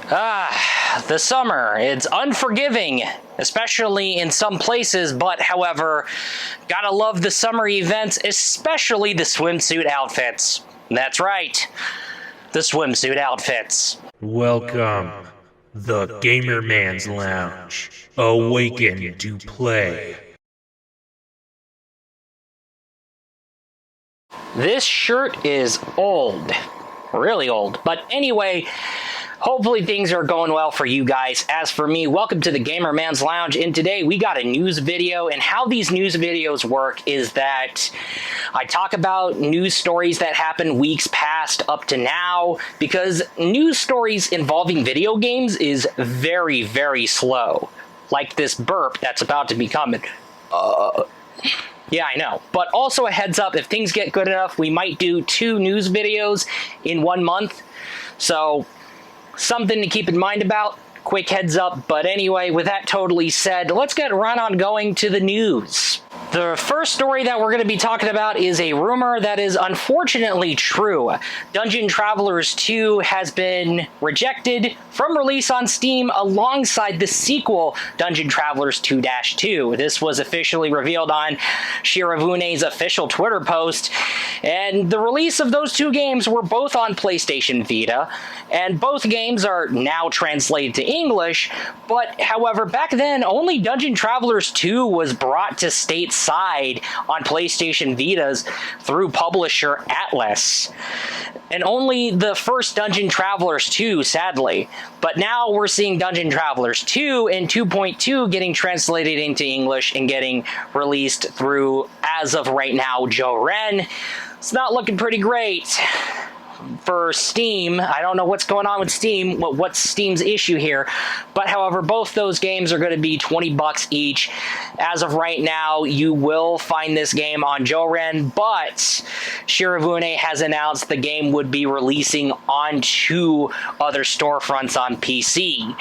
The summer, it's unforgiving, especially in some places, but however, gotta love the summer events, especially the swimsuit outfits. That's right, the swimsuit outfits. Welcome, the Gamer Man's Lounge. Awaken to play. This shirt is old, really old, but anyway, hopefully things are going well for you guys. As for me, welcome to the Gamer Man's Lounge, and today we got a news video, and how these news videos work is that I talk about news stories that happened weeks past up to now, because news stories involving video games is very, very slow. Like this burp that's about to be coming. Yeah, I know. But also a heads up, if things get good enough, we might do 2 news videos in 1 month. So something to keep in mind about. Quick heads up. But anyway, with that totally said, let's get right on going to the news. The first story that we're going to be talking about is a rumor that is unfortunately true. Dungeon Travelers 2 has been rejected from release on Steam alongside the sequel, Dungeon Travelers 2-2. This was officially revealed on Shiravune's official Twitter post, and the release of those 2 games were both on PlayStation Vita, and both games are now translated to English, but however, back then, only Dungeon Travelers 2 was brought to stateside on PlayStation Vitas through publisher Atlas. And only the first Dungeon Travelers 2, sadly. But now we're seeing Dungeon Travelers 2 and 2.2 getting translated into English and getting released through, as of right now, Joren. It's not looking pretty great for Steam. I don't know what's going on with Steam, what's Steam's issue here, but however, both those games are going to be $20 each. As of right now, you will find this game on Joren, but Shiravune has announced the game would be releasing on 2 other storefronts on PC.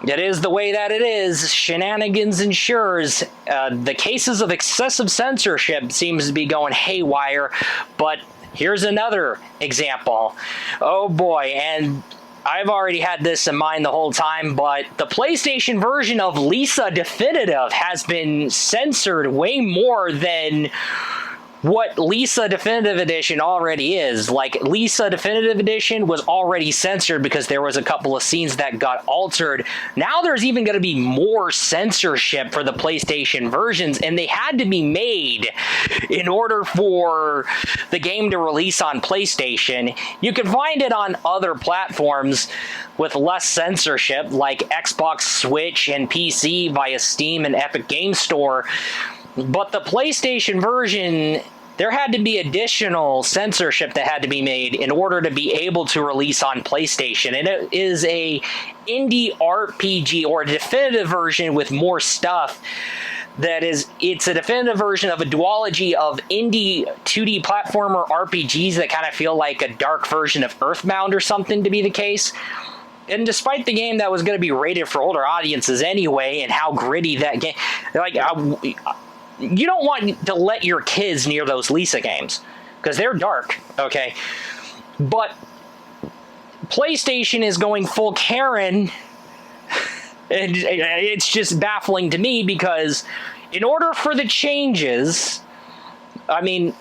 It is the way that it is. Shenanigans ensures. The cases of excessive censorship seems to be going haywire, but here's another example. Oh boy, and I've already had this in mind the whole time, but the PlayStation version of Lisa Definitive has been censored way more than what Lisa Definitive Edition already is. Like, Lisa Definitive Edition was already censored because there was a couple of scenes that got altered. Now there's even going to be more censorship for the PlayStation versions, and they had to be made in order for the game to release on PlayStation. You can find it on other platforms with less censorship, like Xbox, Switch, and PC via Steam and Epic Game Store. But the PlayStation version, there had to be additional censorship that had to be made in order to be able to release on PlayStation. And it is a indie RPG, or a definitive version with more stuff. It's a definitive version of a duology of indie 2D platformer RPGs that kind of feel like a dark version of Earthbound or something, to be the case. And despite the game that was going to be rated for older audiences anyway, and how gritty that game, like, you don't want to let your kids near those Lisa games, because they're dark, okay? But PlayStation is going full Karen, and it's just baffling to me, because in order for the changes, I mean,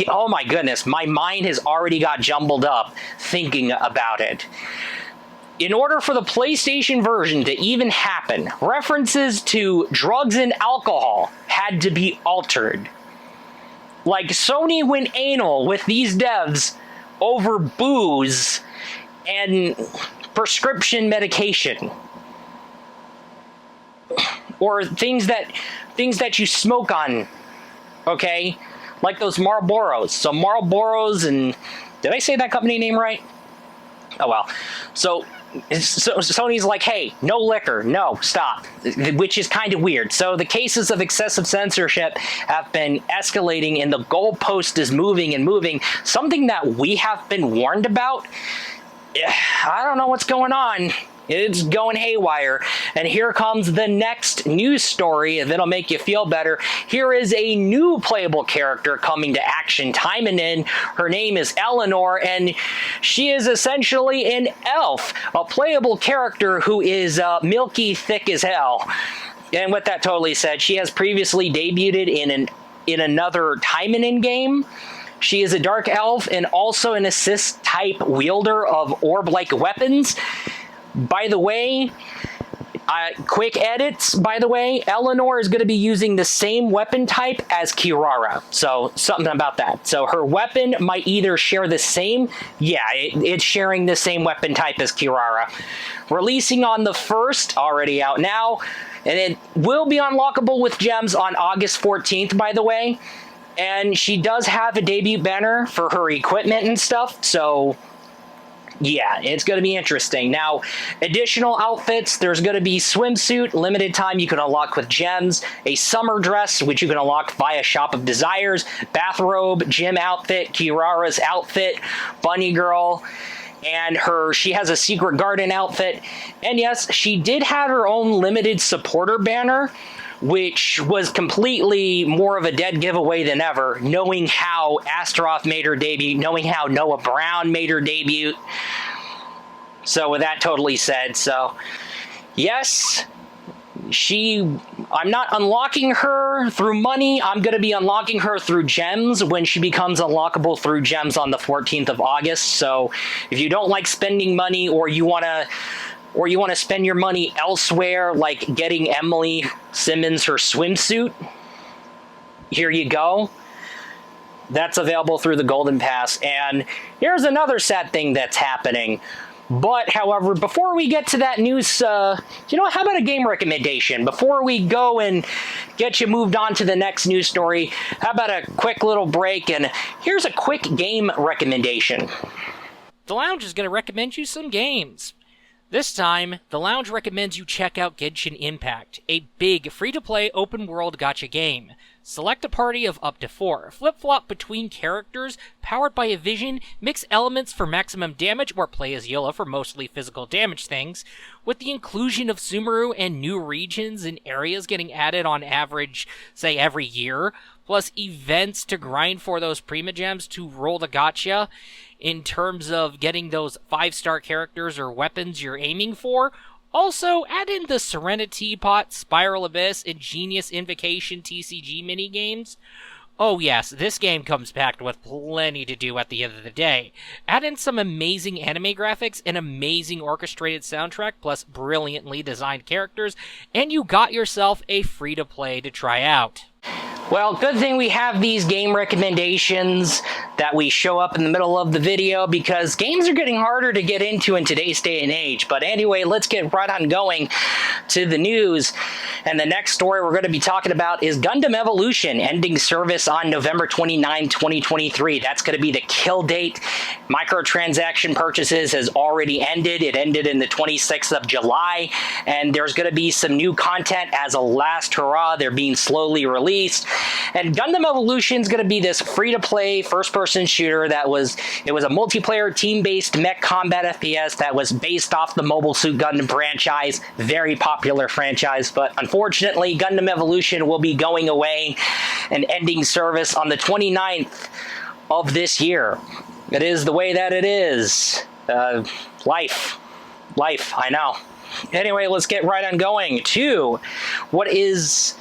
oh my goodness, my mind has already got jumbled up thinking about it. In order for the PlayStation version to even happen, references to drugs and alcohol had to be altered. Like, Sony went anal with these devs over booze and prescription medication. Or things that you smoke on, okay? Like those Marlboros. So Marlboros and... Did I say that company name right? Oh well. So Sony's like, hey, no liquor, no, stop, which is kind of weird. So the cases of excessive censorship have been escalating, and the goalpost is moving and moving, something that we have been warned about. I don't know what's going on. It's going haywire. And here comes the next news story that'll make you feel better. Here is a new playable character coming to Action Time and In. Her name is Eleanor, and she is essentially an elf, a playable character who is milky thick as hell. And with that totally said, she has previously debuted in another Time and In game. She is a dark elf and also an assist type wielder of orb-like weapons. By the way, quick edits, by the way, Eleanor is going to be using the same weapon type as Kirara. So, something about that. So, her weapon might either share the same... Yeah, it's sharing the same weapon type as Kirara. Releasing on the 1st, already out now. And it will be unlockable with gems on August 14th, by the way. And she does have a debut banner for her equipment and stuff, so yeah, it's going to be interesting. Now, additional outfits, there's going to be swimsuit, limited time you can unlock with gems, a summer dress, which you can unlock via Shop of Desires, bathrobe, gym outfit, Kirara's outfit, bunny girl, and she has a secret garden outfit. And yes, she did have her own limited supporter banner, which was completely more of a dead giveaway than ever, knowing how Astaroth made her debut, knowing how Noah Brown made her debut. So with that totally said, so yes, I'm not unlocking her through money. I'm going to be unlocking her through gems when she becomes unlockable through gems on the 14th of August. So if you don't like spending money, or you want to spend your money elsewhere, like getting Emily Simmons her swimsuit, here you go. That's available through the Golden Pass. And here's another sad thing that's happening. But, however, before we get to that news, how about a game recommendation? Before we go and get you moved on to the next news story, how about a quick little break? And here's a quick game recommendation. The Lounge is going to recommend you some games. This time, The Lounge recommends you check out Genshin Impact, a big, free-to-play, open-world gacha game. Select a party of up to 4, flip-flop between characters, powered by a vision, mix elements for maximum damage, or play as Yola for mostly physical damage things, with the inclusion of Sumeru and new regions and areas getting added on average, say, every year, plus events to grind for those Prima Gems to roll the gacha, in terms of getting those 5-star characters or weapons you're aiming for. Also, add in the Serenity Pot, Spiral Abyss, and Genius Invocation TCG minigames. Oh yes, this game comes packed with plenty to do at the end of the day. Add in some amazing anime graphics, an amazing orchestrated soundtrack, plus brilliantly designed characters, and you got yourself a free-to-play to try out. Well, good thing we have these game recommendations that we show up in the middle of the video, because games are getting harder to get into in today's day and age. But anyway, let's get right on going to the news. And the next story we're going to be talking about is Gundam Evolution ending service on November 29, 2023. That's going to be the kill date. Microtransaction purchases has already ended. It ended in the 26th of July. And there's going to be some new content as a last hurrah. They're being slowly released. And Gundam Evolution is going to be this free-to-play first-person shooter it was a multiplayer team-based mech combat FPS that was based off the Mobile Suit Gundam franchise, very popular franchise, but unfortunately Gundam Evolution will be going away and ending service on the 29th of this year. It is the way that it is. Life, I know. Anyway, let's get right on going to what is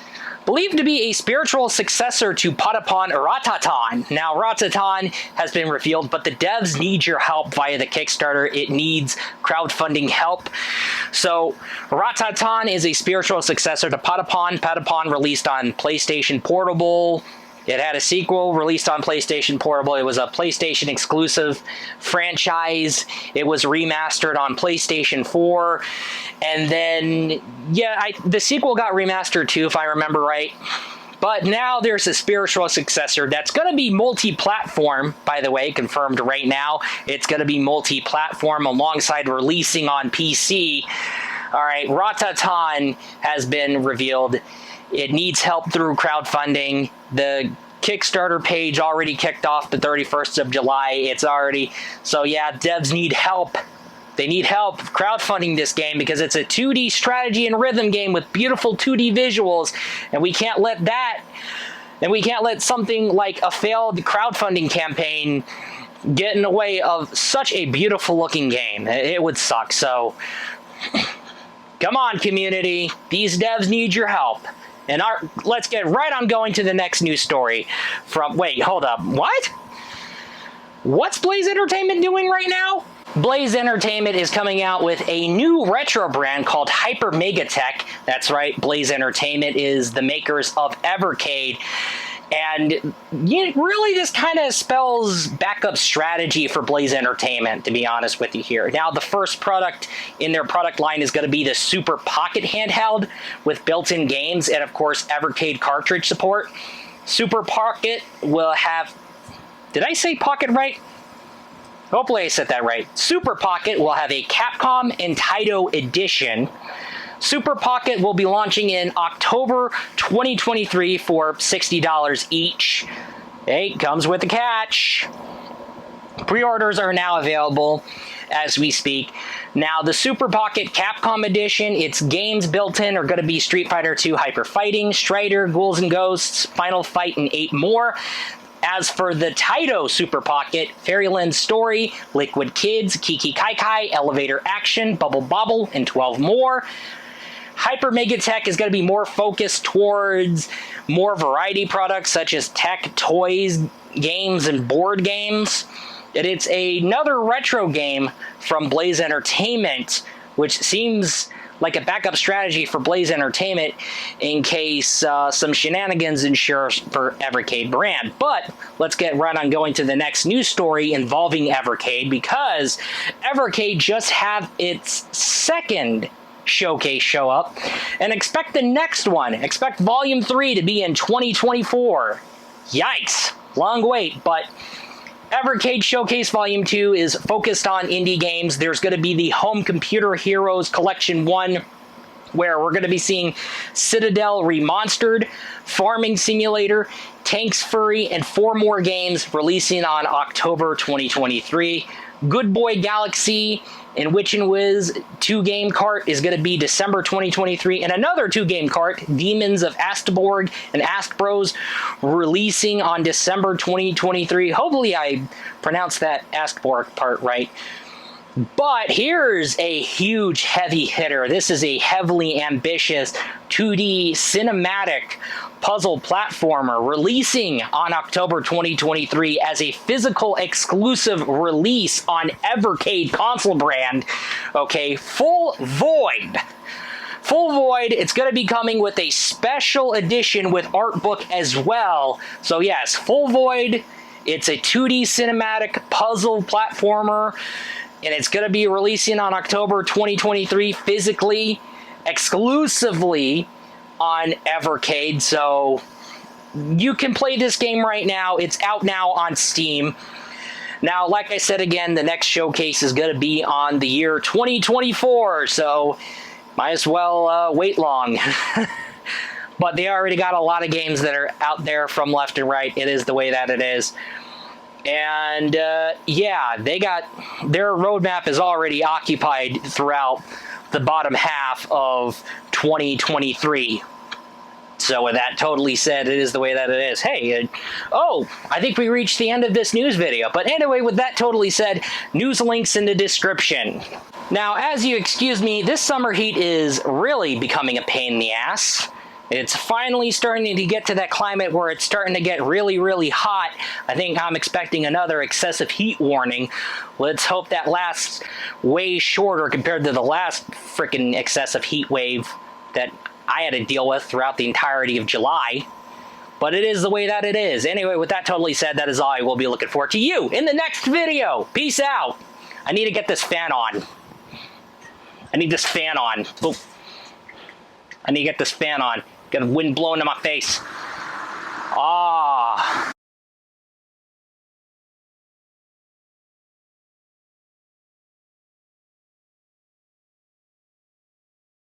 believed to be a spiritual successor to Patapon Ratatan. Now, Ratatan has been revealed, but the devs need your help via the Kickstarter. It needs crowdfunding help. So, Ratatan is a spiritual successor to Patapon. Patapon released on PlayStation Portable. It had a sequel released on PlayStation Portable. It was a PlayStation exclusive franchise. It was remastered on PlayStation 4. And then, the sequel got remastered too, if I remember right. But now there's a spiritual successor that's going to be multi-platform, by the way, confirmed right now. It's going to be multi-platform alongside releasing on PC. All right, Ratatan has been revealed. It needs help through crowdfunding. The Kickstarter page already kicked off the 31st of July. So yeah, devs need help They need help crowdfunding this game because it's a 2D strategy and rhythm game with beautiful 2D visuals, and we can't let that, and we can't let something like a failed crowdfunding campaign get in the way of such a beautiful looking game. It would suck. So come on, community. These devs need your help. And let's get right on going to the next news story from, wait, hold up. What? What's Blaze Entertainment doing right now? Blaze Entertainment is coming out with a new retro brand called Hyper Megatech. That's right, Blaze Entertainment is the makers of Evercade. And really, this kind of spells backup strategy for Blaze Entertainment, to be honest with you here. Now, the first product in their product line is going to be the Super Pocket handheld with built-in games and, of course, Evercade cartridge support. Super Pocket will have... Did I say Pocket right? Hopefully I said that right. Super Pocket will have a Capcom and Taito edition. Super Pocket will be launching in October 2023 for $60 each. Hey, comes with a catch. Pre-orders are now available as we speak. Now, the Super Pocket Capcom Edition, its games built in are going to be Street Fighter II Hyper Fighting, Strider, Ghouls and Ghosts, Final Fight, and 8 more. As for the Taito Super Pocket, Fairyland Story, Liquid Kids, Kiki Kai Kai, Elevator Action, Bubble Bobble, and 12 more. Hyper Megatech is going to be more focused towards more variety products such as tech, toys, games, and board games. And it's another retro game from Blaze Entertainment, which seems like a backup strategy for Blaze Entertainment in case some shenanigans ensure for Evercade brand. But let's get right on going to the next news story involving Evercade, because Evercade just had its second showcase show up, and expect the next one. Expect Volume 3 to be in 2024. Yikes. Long wait, but Evercade Showcase Volume 2 is focused on indie games. There's going to be the Home Computer Heroes Collection 1, where we're going to be seeing Citadel Remonstered, Farming Simulator, Tanks Furry, and 4 more games releasing on October 2023. Good Boy Galaxy and Witch and Wiz 2-game cart is going to be December 2023, and another 2-game cart, Demons of Astborg and Askbros, releasing on December 2023. Hopefully I pronounced that Astborg part right. But here's a huge heavy hitter. This is a heavily ambitious 2D cinematic puzzle platformer releasing on October 2023 as a physical exclusive release on Evercade console brand. Okay, Full Void. Full Void, it's going to be coming with a special edition with art book as well. So yes, Full Void, it's a 2D cinematic puzzle platformer, and it's going to be releasing on October 2023 physically, exclusively on Evercade. So you can play this game right now. It's out now on Steam. Now, like I said again, the next showcase is going to be on the year 2024, so might as well wait long. But they already got a lot of games that are out there from left and right. It is the way that it is. And yeah, they got their roadmap is already occupied throughout the bottom half of 2023. So with that totally said, it is the way that it is. Hey, oh, I think we reached the end of this news video. But anyway, with that totally said, news links in the description. Now, as you excuse me, this summer heat is really becoming a pain in the ass. It's finally starting to get to that climate where it's starting to get really, really hot. I think I'm expecting another excessive heat warning. Let's hope that lasts way shorter compared to the last freaking excessive heat wave that I had to deal with throughout the entirety of July. But it is the way that it is. Anyway, with that totally said, that is all I will be looking forward to you in the next video. Peace out. I need to get this fan on. I need this fan on. Oh. I need to get this fan on. Got wind blowing in my face. Ah.